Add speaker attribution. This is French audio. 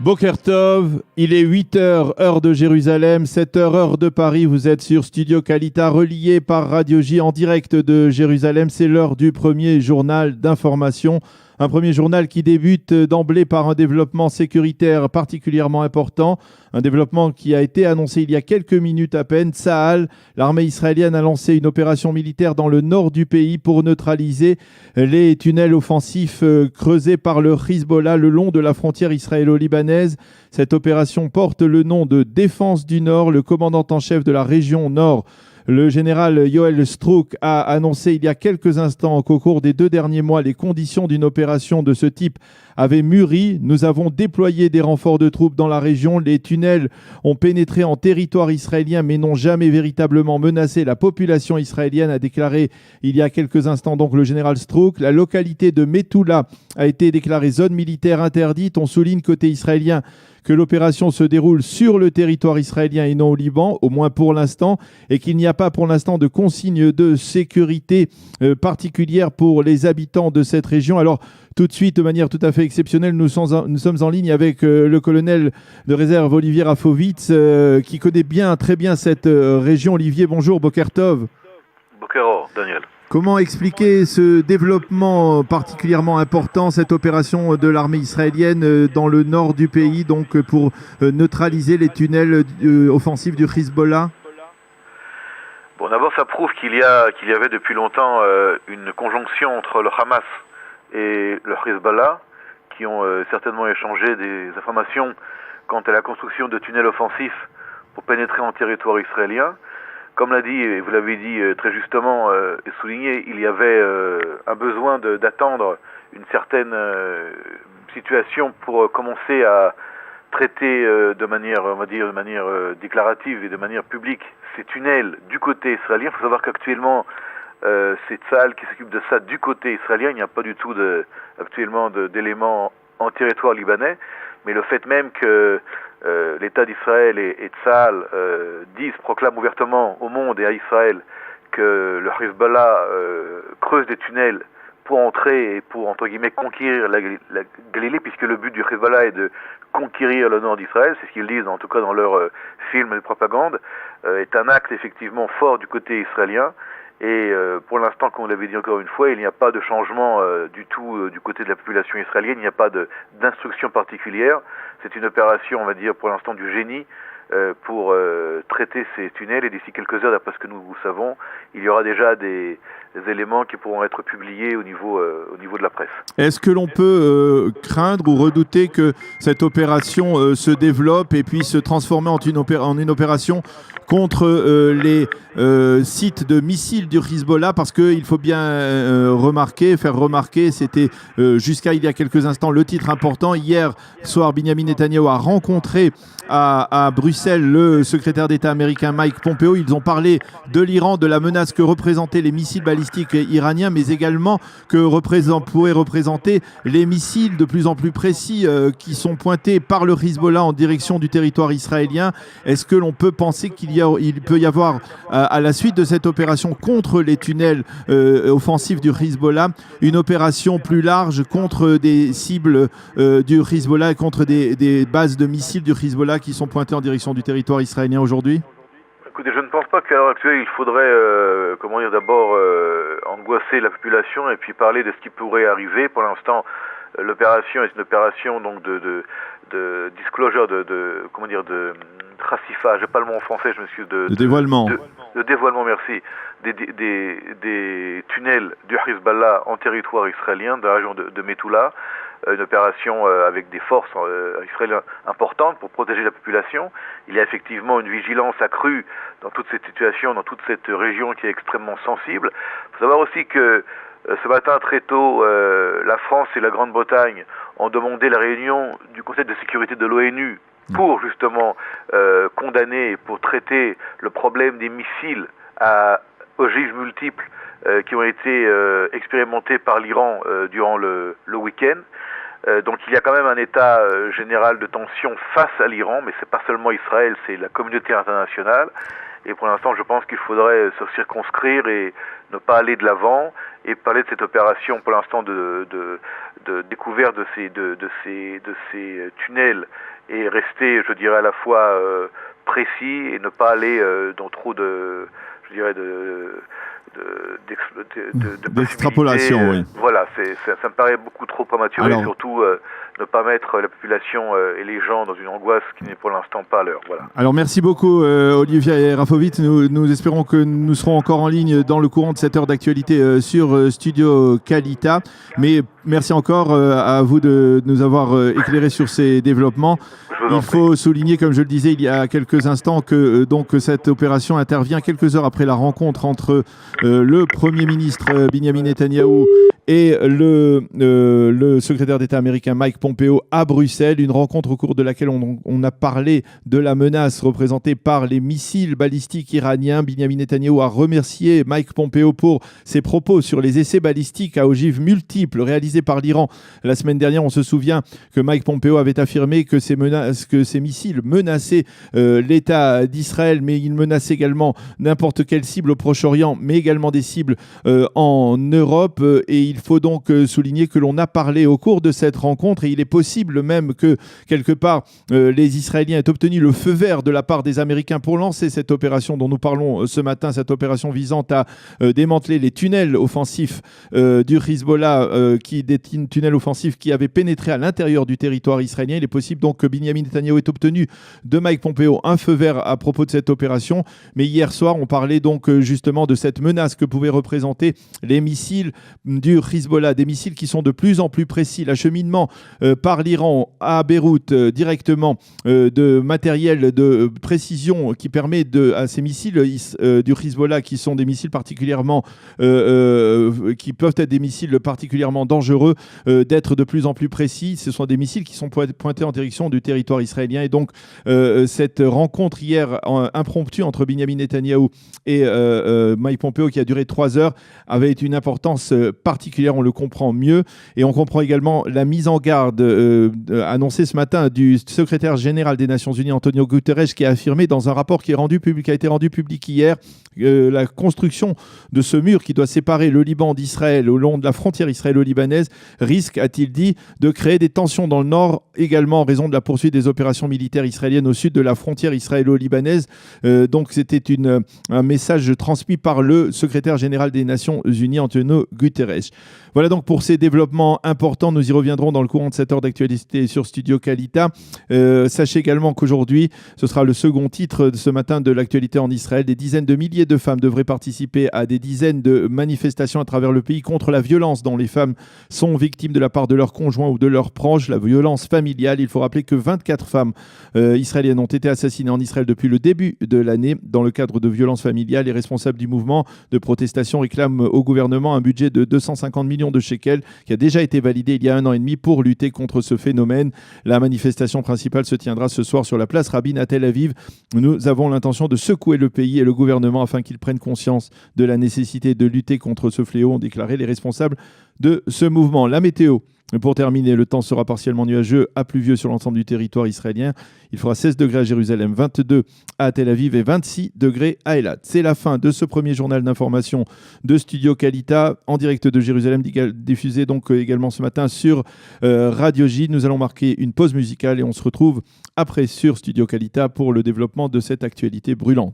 Speaker 1: Boker Tov, il est 8h, heure de Jérusalem, 7h, heure de Paris. Vous êtes sur Studio Kalita, relié par Radio J en direct de Jérusalem. C'est l'heure du premier journal d'information. Un premier journal qui débute d'emblée par un développement sécuritaire particulièrement important. Un développement qui a été annoncé il y a quelques minutes à peine. Tsahal, l'armée israélienne, a lancé une opération militaire dans le nord du pays pour neutraliser les tunnels offensifs creusés par le Hezbollah le long de la frontière israélo-libanaise. Cette opération porte le nom de Défense du Nord. Le commandant en chef de la région Nord, le général Yoel Strouk, a annoncé il y a quelques instants qu'au cours des 2 derniers mois, les conditions d'une opération de ce type avaient mûri. Nous avons déployé des renforts de troupes dans la région. Les tunnels ont pénétré en territoire israélien mais n'ont jamais véritablement menacé la population israélienne, a déclaré il y a quelques instants donc le général Strouk. La localité de Metula a été déclarée zone militaire interdite. On souligne côté israélien que l'opération se déroule sur le territoire israélien et non au Liban, au moins pour l'instant, et qu'il n'y a pas pour l'instant de consignes de sécurité particulières pour les habitants de cette région. Alors, tout de suite, de manière tout à fait exceptionnelle, nous sommes en ligne avec le colonel de réserve Olivier Rafovitz, qui connaît très bien cette région. Olivier, bonjour, Boker Tov.
Speaker 2: Bokero, Daniel.
Speaker 1: Comment expliquer ce développement particulièrement important, cette opération de l'armée israélienne dans le nord du pays, donc pour neutraliser les tunnels offensifs du Hezbollah?
Speaker 2: Bon, d'abord, ça prouve qu'il y avait depuis longtemps une conjonction entre le Hamas et le Hezbollah, qui ont certainement échangé des informations quant à la construction de tunnels offensifs pour pénétrer en territoire israélien. Comme l'a dit, et vous l'avez dit très justement et souligné, il y avait un besoin d'attendre une certaine situation pour commencer à traiter de manière déclarative et de manière publique ces tunnels du côté israélien. Il faut savoir qu'actuellement, c'est Tsahal qui s'occupe de ça du côté israélien. Il n'y a pas du tout actuellement d'éléments en territoire libanais. Mais le fait même que l'État d'Israël et Tsahal proclament ouvertement au monde et à Israël que le Hezbollah creuse des tunnels pour entrer et pour, entre guillemets, conquérir la Galilée, puisque le but du Hezbollah est de conquérir le nord d'Israël, c'est ce qu'ils disent en tout cas dans leur film de propagande, est un acte effectivement fort du côté israélien. Et pour l'instant, comme vous l'avez dit encore une fois, il n'y a pas de changement du tout du côté de la population israélienne, il n'y a pas d'instruction particulière. C'est une opération, on va dire, pour l'instant du génie pour traiter ces tunnels. Et d'ici quelques heures, d'après ce que nous savons, il y aura déjà des éléments qui pourront être publiés au niveau de la presse.
Speaker 1: Est-ce que l'on peut craindre ou redouter que cette opération se développe et puisse se transformer en une opération contre les sites de missiles du Hezbollah, parce qu'il faut bien faire remarquer, c'était jusqu'à il y a quelques instants le titre important. Hier soir, Benjamin Netanyahu a rencontré à Bruxelles le secrétaire d'État américain Mike Pompeo. Ils ont parlé de l'Iran, de la menace que représentaient les missiles balistiques iraniens, mais également que pourraient représenter les missiles de plus en plus précis qui sont pointés par le Hezbollah en direction du territoire israélien. Est-ce que l'on peut penser qu'il peut y avoir, à la suite de cette opération contre les tunnels offensifs du Hezbollah, une opération plus large contre des cibles du Hezbollah et contre des bases de missiles du Hezbollah qui sont pointés en direction du territoire israélien aujourd'hui?
Speaker 2: Écoutez, je ne pense pas qu'à l'heure actuelle, il faudrait d'abord angoisser la population et puis parler de ce qui pourrait arriver. Pour l'instant, l'opération est une opération donc de disclosure, de tracifa, j'ai pas le mot en français, je m'excuse,
Speaker 1: de dévoilement.
Speaker 2: De dévoilement, merci, des tunnels du Hezbollah en territoire israélien, dans la région de Metula. Une opération avec des forces israéliennes importantes pour protéger la population. Il y a effectivement une vigilance accrue dans toute cette situation, dans toute cette région qui est extrêmement sensible. Il faut savoir aussi que ce matin, très tôt, la France et la Grande-Bretagne ont demandé la réunion du Conseil de sécurité de l'ONU pour justement condamner et pour traiter le problème des missiles à ogives multiples qui ont été expérimentés par l'Iran durant le week-end. Donc il y a quand même un état général de tension face à l'Iran, mais c'est pas seulement Israël, c'est la communauté internationale. Et pour l'instant, je pense qu'il faudrait se circonscrire et ne pas aller de l'avant et parler de cette opération pour l'instant de découverte de ces tunnels et rester, je dirais, à la fois précis et ne pas aller dans trop
Speaker 1: d'extrapolation, oui.
Speaker 2: Voilà, ça me paraît beaucoup trop prématuré. Alors, et surtout ne pas mettre la population et les gens dans une angoisse qui n'est pour l'instant pas l'heure. Voilà.
Speaker 1: Alors merci beaucoup Olivier Rafovitz. Nous espérons que nous serons encore en ligne dans le courant de cette heure d'actualité sur Studio Kalita. Mais merci encore à vous de nous avoir éclairé sur ces développements. Il faut souligner, comme je le disais il y a quelques instants, que donc cette opération intervient quelques heures après la rencontre entre le Premier ministre Benjamin Netanyahou et le secrétaire d'État américain Mike Pompeo à Bruxelles, une rencontre au cours de laquelle on a parlé de la menace représentée par les missiles balistiques iraniens. Benjamin Netanyahou a remercié Mike Pompeo pour ses propos sur les essais balistiques à ogives multiples réalisés par l'Iran. La semaine dernière, on se souvient que Mike Pompeo avait affirmé que ces missiles menaçaient l'État d'Israël, mais ils menaçaient également n'importe quelle cible au Proche-Orient, mais également des cibles en Europe. Et il faut donc souligner que l'on a parlé au cours de cette rencontre, et il est possible même que quelque part les Israéliens aient obtenu le feu vert de la part des Américains pour lancer cette opération dont nous parlons ce matin, cette opération visant à démanteler les tunnels offensifs du Hezbollah, des tunnels offensifs qui avaient pénétré à l'intérieur du territoire israélien. Il est possible donc que Benjamin Netanyahou ait obtenu de Mike Pompeo un feu vert à propos de cette opération. Mais hier soir, on parlait donc justement de cette menace que pouvaient représenter les missiles du Hezbollah, des missiles qui sont de plus en plus précis. L'acheminement par l'Iran à Beyrouth directement de matériel de précision qui permet à ces missiles du Hezbollah, qui sont des missiles particulièrement qui peuvent être des missiles particulièrement dangereux, d'être de plus en plus précis. Ce sont des missiles qui sont pointés en direction du territoire israélien. Et donc cette rencontre hier impromptue entre Benjamin Netanyahou et Mike Pompeo, qui a duré 3 heures, avait une importance particulière. On le comprend mieux, et on comprend également la mise en garde annoncée ce matin du secrétaire général des Nations Unies, Antonio Guterres, qui a affirmé dans un rapport qui a été rendu public hier, la construction de ce mur qui doit séparer le Liban d'Israël au long de la frontière israélo-libanaise risque, a-t-il dit, de créer des tensions dans le nord, également en raison de la poursuite des opérations militaires israéliennes au sud de la frontière israélo-libanaise. Donc c'était un message transmis par le secrétaire général des Nations Unies, Antonio Guterres. Voilà donc pour ces développements importants. Nous y reviendrons dans le courant de cette heure d'actualité sur Studio Kalita. Sachez également qu'aujourd'hui, ce sera le second titre de ce matin de l'actualité en Israël. Des dizaines de milliers de femmes devraient participer à des dizaines de manifestations à travers le pays contre la violence dont les femmes sont victimes de la part de leurs conjoints ou de leurs proches, la violence familiale. Il faut rappeler que 24 femmes israéliennes ont été assassinées en Israël depuis le début de l'année dans le cadre de violences familiales. Les responsables du mouvement de protestation réclament au gouvernement un budget de 250 millions de shekels qui a déjà été validé il y a 1 an et demi pour lutter contre ce phénomène. La manifestation principale se tiendra ce soir sur la place Rabin à Tel Aviv. Nous avons l'intention de secouer le pays et le gouvernement afin qu'ils prennent conscience de la nécessité de lutter contre ce fléau, ont déclaré les responsables de ce mouvement. La météo. Pour terminer, le temps sera partiellement nuageux à pluvieux sur l'ensemble du territoire israélien. Il fera 16 degrés à Jérusalem, 22 à Tel Aviv et 26 degrés à Eilat. C'est la fin de ce premier journal d'information de Studio Kalita en direct de Jérusalem, diffusé donc également ce matin sur Radio J. Nous allons marquer une pause musicale et on se retrouve après sur Studio Kalita pour le développement de cette actualité brûlante.